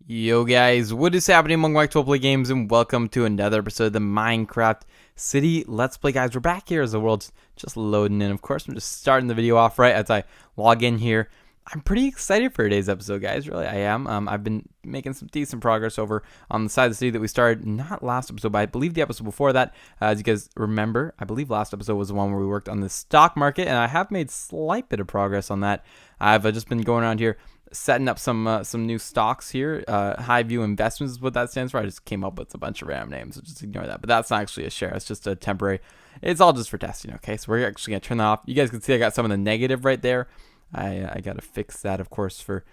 Yo guys, what is happening? Welcome back to Play Games and welcome to another episode of the Minecraft City Let's Play. Guys, we're back here as the world's just loading in. Of course, I'm just starting the video off right as I log in here. I'm pretty excited for today's episode, guys. Really, I am. I've been making some decent progress over on the side of the city that we started, not last episode, but I believe the episode before that. As you guys remember, I believe last episode was the one where we worked on the stock market, and I have made slight bit of progress on that. I've just been going around here setting up some new stocks here. Highview Investments is what that stands for. I just came up with a bunch of random names, so just ignore that. But that's not actually a share. It's just a temporary. It's all just for testing, okay? So we're actually going to turn that off. You guys can see I got some of the negative right there. I got to fix that, of course, for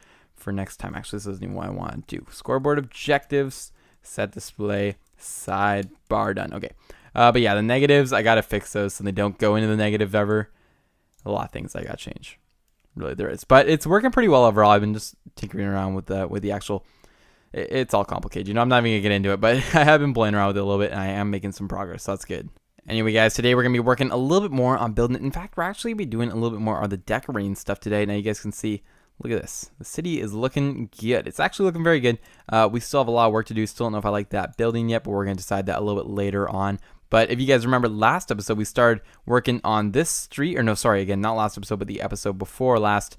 next time. Actually, this isn't even what I want to do. Scoreboard objectives, set display, sidebar, done. Okay. But yeah, the negatives, I got to fix those so they don't go into the negative ever. A lot of things I got to change. Really, there is, but it's working pretty well overall. I've been just tinkering around with the actual. It's all complicated, you know. I'm not even gonna get into it, but I have been playing around with it a little bit, and I am making some progress, so that's good. Anyway, guys, today we're gonna be working a little bit more on building it. In fact, we're actually be doing a little bit more on the decorating stuff today. Now you guys can see. Look at this. The city is looking good. It's actually looking very good. We still have a lot of work to do. Still don't know if I like that building yet, but we're gonna decide that a little bit later on. But if you guys remember last episode, we started working on this street, or no, sorry, again, not last episode, but the episode before last.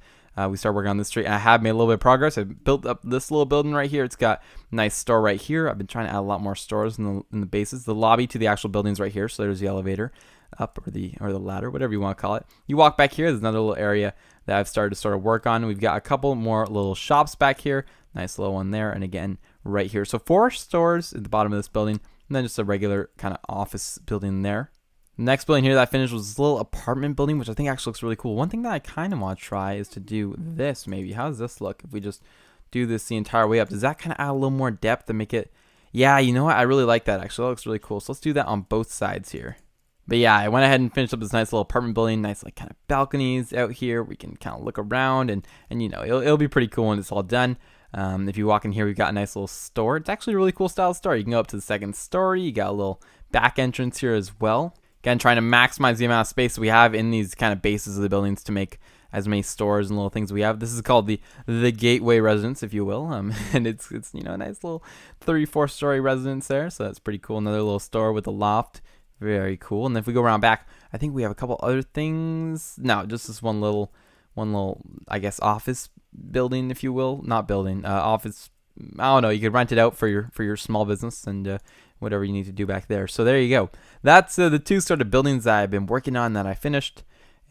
We started working on this street, and I have made a little bit of progress. I built up this little building right here. It's got a nice store right here. I've been trying to add a lot more stores in the bases. The lobby to the actual building's right here, so there's the elevator up, or the ladder, whatever you want to call it. You walk back here, there's another little area that I've started to sort of work on. We've got a couple more little shops back here. Nice little one there, and again, right here. So 4 stores at the bottom of this building, and then just a regular kind of office building there. The next building here that I finished was this little apartment building, which I think actually looks really cool. One thing that I kind of want to try is to do this maybe. How does this look if we just do this the entire way up? Does that kind of add a little more depth and make it... Yeah, you know what? I really like that actually. That looks really cool. So let's do that on both sides here. But yeah, I went ahead and finished up this nice little apartment building. Nice like kind of balconies out here. We can kind of look around and you know, it'll be pretty cool when it's all done. If you walk in here, we've got a nice little store. It's actually a really cool style store. You can go up to the second story. You got a little back entrance here as well. Again, trying to maximize the amount of space we have in these kind of bases of the buildings to make as many stores and little things we have. This is called the Gateway Residence, if you will. And it's you know, a nice little 34-story residence there. So that's pretty cool. Another little store with a loft. Very cool. And if we go around back, I think we have a couple other things. No, just this one little, I guess, office building, if you will. Not building, office. I don't know. You could rent it out for your small business and whatever you need to do back there. So there you go. That's the 2 sort of buildings that I've been working on that I finished.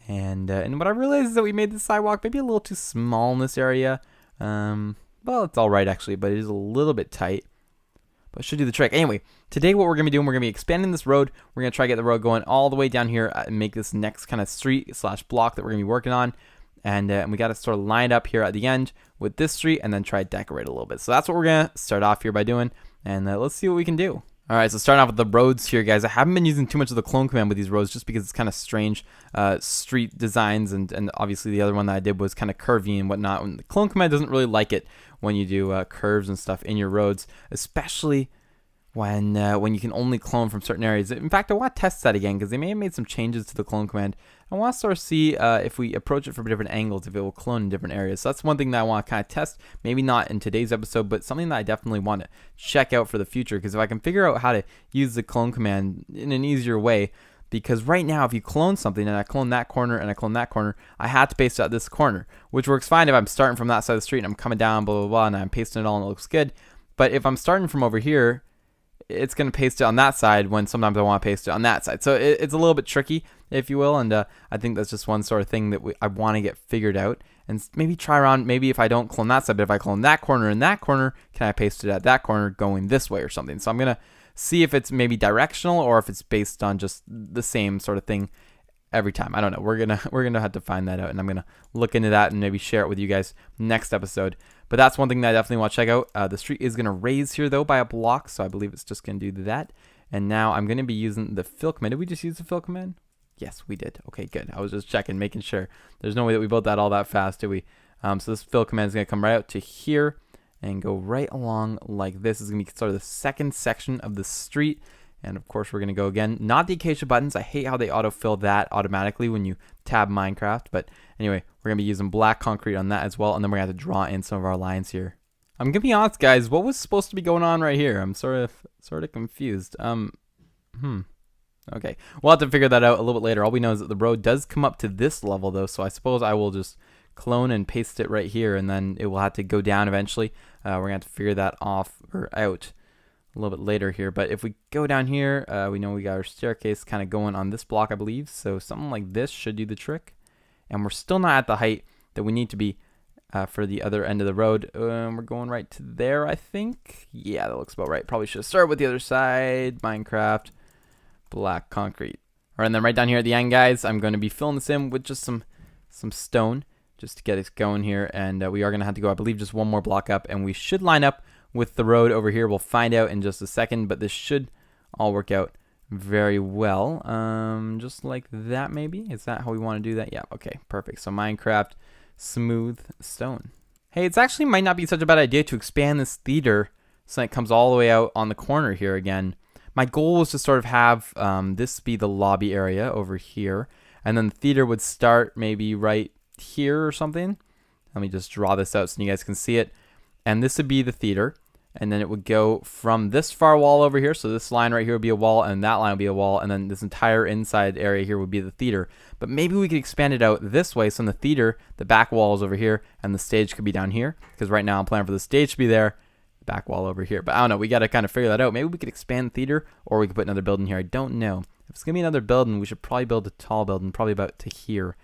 And what I realized is that we made the sidewalk maybe a little too small in this area. Well, it's all right actually, but it is a little bit tight. But it should do the trick. Anyway, today what we're going to be doing, we're going to be expanding this road. We're going to try to get the road going all the way down here and make this next kind of street / block that we're going to be working on. And we got to sort of line it up here at the end with this street and then try to decorate a little bit. So that's what we're going to start off here by doing. And let's see what we can do. All right, so starting off with the roads here, guys. I haven't been using too much of the clone command with these roads just because it's kind of strange street designs. And obviously the other one that I did was kind of curvy and whatnot. And the clone command doesn't really like it when you do curves and stuff in your roads, especially when you can only clone from certain areas. In fact, I want to test that again because they may have made some changes to the clone command. I want to sort of see if we approach it from different angles, if it will clone in different areas. So that's one thing that I want to kind of test. Maybe not in today's episode, but something that I definitely want to check out for the future. Because if I can figure out how to use the clone command in an easier way, because right now if you clone something and I clone that corner and I clone that corner, I have to paste it at this corner, which works fine if I'm starting from that side of the street and I'm coming down, blah, blah, blah, and I'm pasting it all and it looks good. But if I'm starting from over here, it's going to paste it on that side when sometimes I want to paste it on that side. So it's a little bit tricky, if you will, and I think that's just one sort of thing that I want to get figured out and maybe try around. Maybe if I don't clone that side, but if I clone that corner and that corner, can I paste it at that corner going this way or something? So I'm going to see if it's maybe directional or if it's based on just the same sort of thing every time. I don't know. We're gonna have to find that out, and I'm gonna look into that and maybe share it with you guys next episode. But that's one thing that I definitely want to check out. The street is gonna raise here though by a block, so I believe it's just gonna do that. And now I'm gonna be using the fill command. Did we just use the fill command? Yes, we did. Okay, good. I was just checking, making sure. There's no way that we built that all that fast, did we? So this fill command is gonna come right out to here and go right along like this. This is gonna be sort of the second section of the street. And of course, we're going to go again. Not the acacia buttons. I hate how they autofill that automatically when you tab Minecraft. But anyway, we're going to be using black concrete on that as well. And then we're going to have to draw in some of our lines here. I'm gonna be honest, guys. What was supposed to be going on right here? I'm sort of confused. Okay, we'll have to figure that out a little bit later. All we know is that the road does come up to this level, though, so I suppose I will just clone and paste it right here, and then it will have to go down eventually. We're gonna have to figure that off or out a little bit later here. But if we go down here, we know we got our staircase kind of going on this block, I believe. So something like this should do the trick. And we're still not at the height that we need to be for the other end of the road. We're going right to there, I think. Yeah, that looks about right. Probably should have started with the other side. Minecraft, black concrete. All right, and then right down here at the end, guys, I'm going to be filling this in with just some stone just to get us going here. And we are going to have to go, I believe, just one more block up. And we should line up with the road over here. We'll find out in just a second, but this should all work out very well. Just like that, maybe. Is that how we want to do that? Yeah, okay, perfect. So Minecraft smooth stone. Hey, it's actually might not be such a bad idea to expand this theater so it comes all the way out on the corner here again. My goal was to sort of have this be the lobby area over here, and then the theater would start maybe right here or something. Let me just draw this out so you guys can see it. And this would be the theater, and then it would go from this far wall over here. So this line right here would be a wall, and that line would be a wall, and then this entire inside area here would be the theater. But maybe we could expand it out this way, so in the theater, the back wall is over here, and the stage could be down here, because right now I'm planning for the stage to be there, the back wall over here. But I don't know, we got to kind of figure that out. Maybe we could expand the theater, or we could put another building here. I don't know. If it's going to be another building, we should probably build a tall building, probably about to here.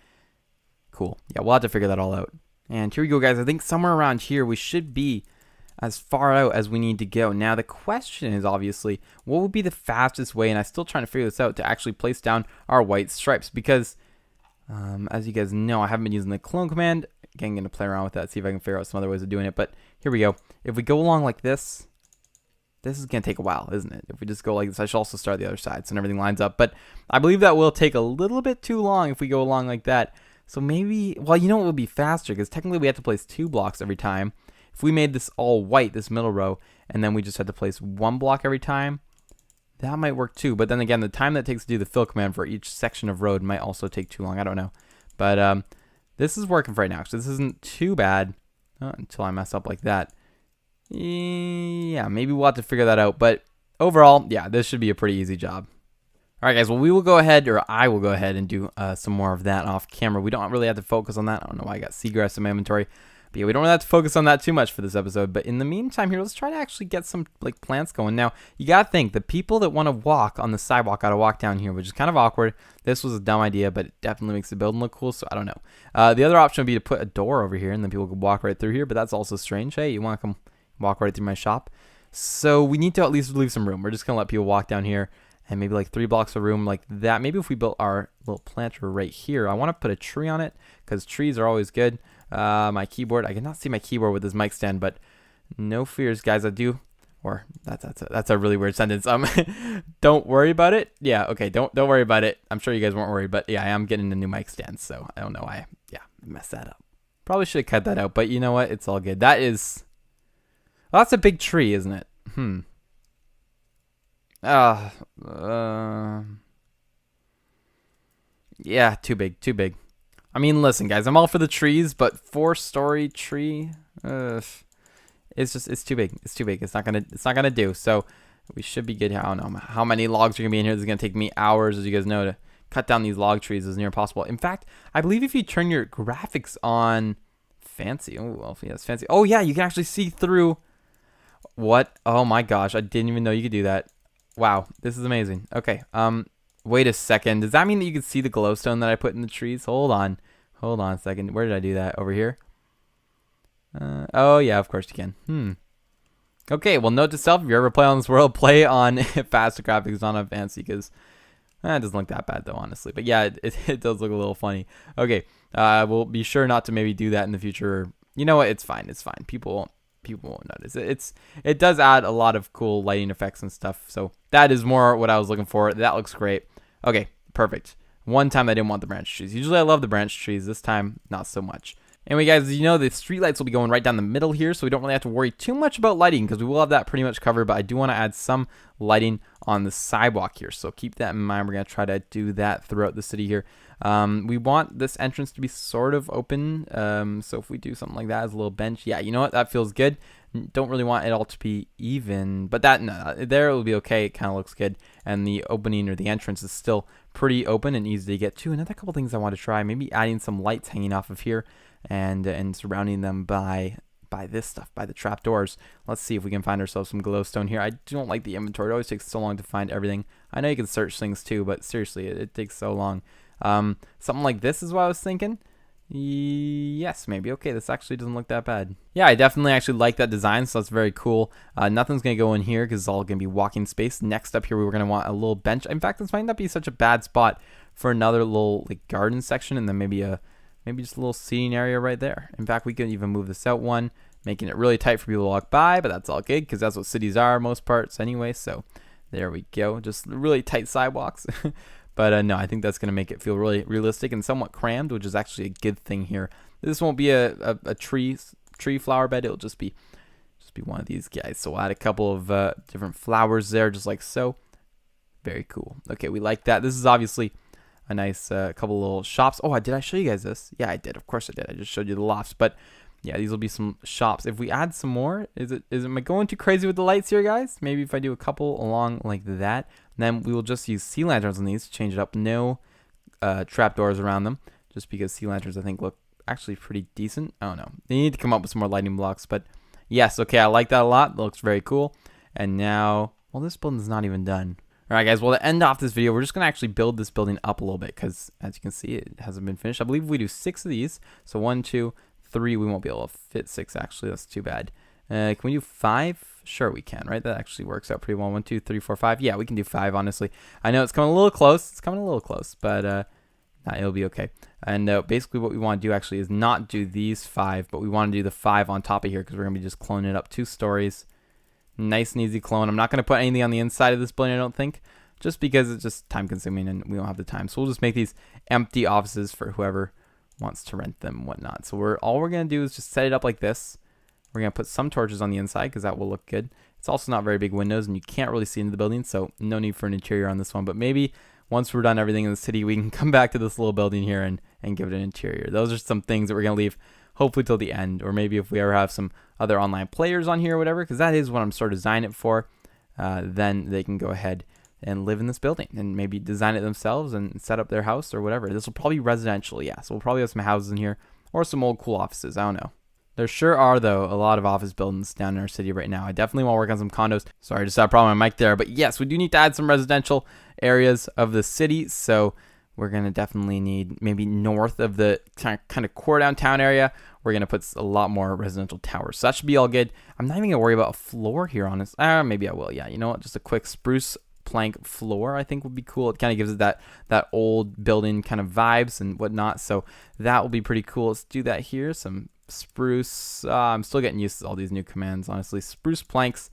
Cool. Yeah, we'll have to figure that all out. And here we go, guys. I think somewhere around here we should be as far out as we need to go. Now the question is obviously what would be the fastest way, and I'm still trying to figure this out, to actually place down our white stripes, because as you guys know, I haven't been using the clone command. Again, I'm going to play around with that, see if I can figure out some other ways of doing it. But here we go. If we go along like this is going to take a while, isn't it? If we just go like this, I should also start the other side so everything lines up. But I believe that will take a little bit too long if we go along like that. So maybe, well, you know what would be faster, because technically we have to place 2 blocks every time. If we made this all white, this middle row, and then we just had to place 1 block every time, that might work too. But then again, the time that it takes to do the fill command for each section of road might also take too long. I don't know. But this is working for right now. So this isn't too bad until I mess up like that. Yeah, maybe we'll have to figure that out. But overall, yeah, this should be a pretty easy job. All right, guys, well, we will go ahead, or I will go ahead and do some more of that off camera. We don't really have to focus on that. I don't know why I got seagrass in my inventory. But yeah, we don't really have to focus on that too much for this episode. But in the meantime here, let's try to actually get some like plants going. Now, you got to think, the people that want to walk on the sidewalk got to walk down here, which is kind of awkward. This was a dumb idea, but it definitely makes the building look cool, so I don't know. The other option would be to put a door over here, and then people could walk right through here, but that's also strange. Hey, you want to come walk right through my shop? So we need to at least leave some room. We're just going to let people walk down here, and maybe like 3 blocks of room like that. Maybe if we built our little planter right here, I want to put a tree on it, because trees are always good. My keyboard, I cannot see my keyboard with this mic stand, but no fears, guys. I do, or that's a really weird sentence. Don't worry about it. Yeah, okay, don't worry about it. I'm sure you guys weren't worried, but yeah, I am getting a new mic stand, so I don't know why. Yeah, messed that up. Probably should have cut that out, but you know what? It's all good. That is, well, that's a big tree, isn't it? Yeah, too big. I mean, listen, guys, I'm all for the trees, but 4-story tree, it's too big. It's too big. It's not gonna do. So we should be good here. I don't know how many logs are gonna be in here. This is gonna take me hours, as you guys know, to cut down these log trees as near possible. In fact, I believe if you turn your graphics on fancy, oh well, yes, fancy. Oh yeah, you can actually see through. What? Oh my gosh, I didn't even know you could do that. Wow, this is amazing. Okay, wait a second. Does that mean that you can see the glowstone that I put in the trees? Hold on a second. Where did I do that? Over here? Oh yeah, of course you can. Okay, well, note to self, if you ever play on this world, play on faster graphics, not on fancy, because it doesn't look that bad though, honestly. But yeah, it does look a little funny. Okay, we'll be sure not to maybe do that in the future. You know what? It's fine. People won't notice. It does add a lot of cool lighting effects and stuff. So that is more what I was looking for. That looks great. Okay, perfect. One time I didn't want the branch trees. Usually I love the branch trees. This time, not so much. Anyway, guys, you know the street lights will be going right down the middle here, so we don't really have to worry too much about lighting, because we will have that pretty much covered, but I do want to add some lighting on the sidewalk here, so keep that in mind. We're going to try to do that throughout the city here. We want this entrance to be sort of open, so if we do something like that as a little bench, yeah, you know what? That feels good. Don't really want it all to be even, but that, no, there it will be okay. It kind of looks good, and the opening or the entrance is still pretty open and easy to get to. Another couple things I want to try, maybe adding some lights hanging off of here and surrounding them by this stuff, by the trapdoors. Let's see if we can find ourselves some glowstone here. I don't like the inventory. It always takes so long to find everything. I know you can search things too, but seriously, it takes so long. Something like this is what I was thinking. Yes, maybe. Okay, this actually doesn't look that bad. Yeah, I definitely actually like that design, so that's very cool. Nothing's going to go in here because it's all going to be walking space. Next up here, we were going to want a little bench. In fact, this might not be such a bad spot for another little like garden section, and then maybe just a little seating area right there. In fact, we could even move this out one, making it really tight for people to walk by, but that's all good because that's what cities are most parts anyway. So there we go. Just really tight sidewalks. But no, I think that's going to make it feel really realistic and somewhat crammed, which is actually a good thing here. This won't be a tree flower bed. It'll just be one of these guys. So we'll add a couple of different flowers there, just like so. Very cool. Okay, we like that. This is obviously a nice couple little shops. Oh, did I show you guys this? Yeah, I did. Of course I did. I just showed you the lofts. But yeah, these will be some shops. If we add some more, am I going too crazy with the lights here, guys? Maybe if I do a couple along like that, then we will just use sea lanterns on these to change it up. No trapdoors around them, just because sea lanterns I think look actually pretty decent. I don't know. They need to come up with some more lighting blocks, but yes, okay, I like that a lot. It looks very cool. And now, well, this building's not even done. All right, guys, well, to end off this video, we're just going to actually build this building up a little bit because, as you can see, it hasn't been finished. I believe we do 6 of these. So 1, 2, 3. We won't be able to fit 6, actually. That's too bad. Can we do 5? Sure, we can, right? That actually works out pretty well. 1, 2, 3, 4, 5. Yeah, we can do 5, honestly. I know it's coming a little close. But it'll be okay. And basically what we want to do actually is not do these 5, but we want to do the 5 on top of here because we're going to be just cloning it up 2 stories. Nice and easy clone. I'm not going to put anything on the inside of this building, I don't think, just because it's just time consuming and we don't have the time. So we'll just make these empty offices for whoever wants to rent them and whatnot. So all we're going to do is just set it up like this. We're going to put some torches on the inside because that will look good. It's also not very big windows and you can't really see into the building, so no need for an interior on this one. But maybe once we're done everything in the city, we can come back to this little building here and give it an interior. Those are some things that we're going to leave hopefully till the end, or maybe if we ever have some other online players on here or whatever, because that is what I'm sort of designing it for, then they can go ahead and live in this building and maybe design it themselves and set up their house or whatever. This will probably be residential, yeah, so we'll probably have some houses in here or some old cool offices. I don't know. There sure are, though, a lot of office buildings down in our city right now. I definitely want to work on some condos. Sorry, just had a problem with my mic there. But yes, we do need to add some residential areas of the city. So we're going to definitely need maybe north of the kind of core downtown area. We're going to put a lot more residential towers. So that should be all good. I'm not even going to worry about a floor here on this. Maybe I will. Yeah, you know what? Just a quick spruce plank floor I think would be cool. It kind of gives it that old building kind of vibes and whatnot. So that will be pretty cool. Let's do that here. Some spruce. I'm still getting used to all these new commands, honestly. Spruce planks.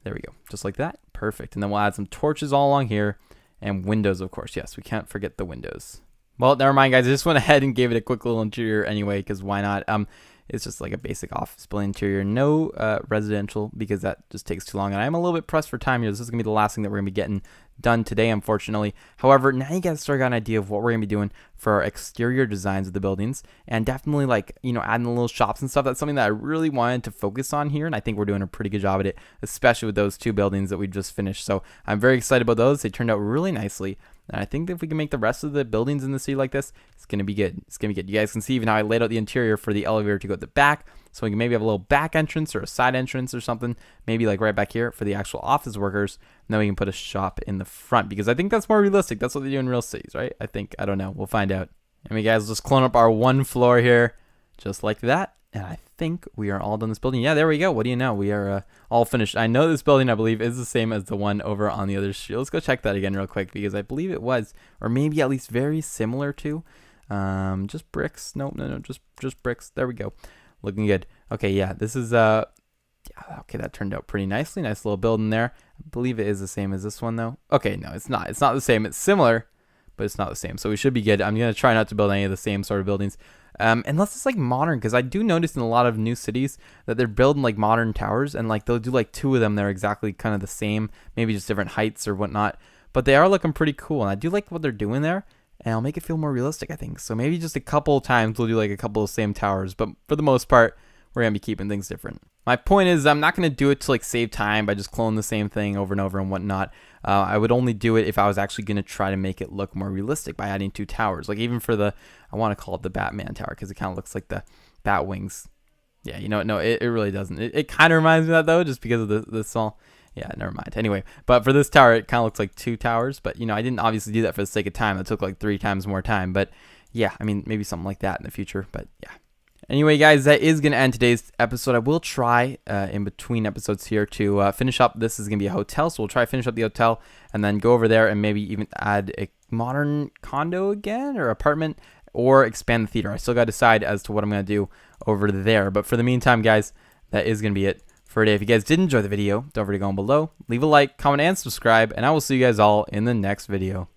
There we go. Just like that. Perfect. And then we'll add some torches all along here. And windows, of course. Yes, we can't forget the windows. Well, never mind, guys. I just went ahead and gave it a quick little interior anyway, because why not? It's just like a basic office building interior. No residential, because that just takes too long. And I'm a little bit pressed for time here. This is going to be the last thing that we're going to be getting done today, unfortunately. However, now you guys start got an idea of what we're going to be doing for our exterior designs of the buildings. And definitely, like, you know, adding the little shops and stuff. That's something that I really wanted to focus on here. And I think we're doing a pretty good job at it, especially with those 2 buildings that we just finished. So I'm very excited about those. They turned out really nicely. And I think that if we can make the rest of the buildings in the city like this, it's going to be good. It's going to be good. You guys can see even how I laid out the interior for the elevator to go at the back. So we can maybe have a little back entrance or a side entrance or something. Maybe like right back here for the actual office workers. And then we can put a shop in the front because I think that's more realistic. That's what they do in real cities, right? I don't know. We'll find out. And we guys just clone up our 1 floor here just like that. And I think we are all done this building. Yeah, there we go. What do you know? We are all finished. I know this building, I believe, is the same as the one over on the other street. Let's go check that again real quick because I believe it was, or maybe at least very similar to. Just bricks. No, just bricks. There we go. Looking good. Okay, yeah, this is, yeah, okay, that turned out pretty nicely. Nice little building there. I believe it is the same as this one, though. Okay, no, it's not. It's not the same. It's similar, but it's not the same. So we should be good. I'm going to try not to build any of the same sort of buildings. Unless it's like modern, because I do notice in a lot of new cities that they're building like modern towers, and like they'll do like 2 of them that are exactly kind of the same, maybe just different heights or whatnot. But they are looking pretty cool, and I do like what they're doing there, and I'll make it feel more realistic, I think. So maybe just a couple times we'll do like a couple of same towers, but for the most part, we're gonna be keeping things different. My point is, I'm not going to do it to like save time by just clone the same thing over and over and whatnot. I would only do it if I was actually going to try to make it look more realistic by adding 2 towers. Like even for the, I want to call it the Batman tower because it kind of looks like the bat wings. Yeah, you know, no, it really doesn't. It kind of reminds me of that though, just because of the small. Yeah, never mind. Anyway, but for this tower, it kind of looks like 2 towers. But you know, I didn't obviously do that for the sake of time. It took like 3 times more time. But yeah, I mean, maybe something like that in the future. But yeah. Anyway, guys, that is going to end today's episode. I will try in between episodes here to finish up. This is going to be a hotel, so we'll try to finish up the hotel and then go over there and maybe even add a modern condo again or apartment or expand the theater. I still got to decide as to what I'm going to do over there. But for the meantime, guys, that is going to be it for today. If you guys did enjoy the video, don't forget to go below, leave a like, comment, and subscribe, and I will see you guys all in the next video.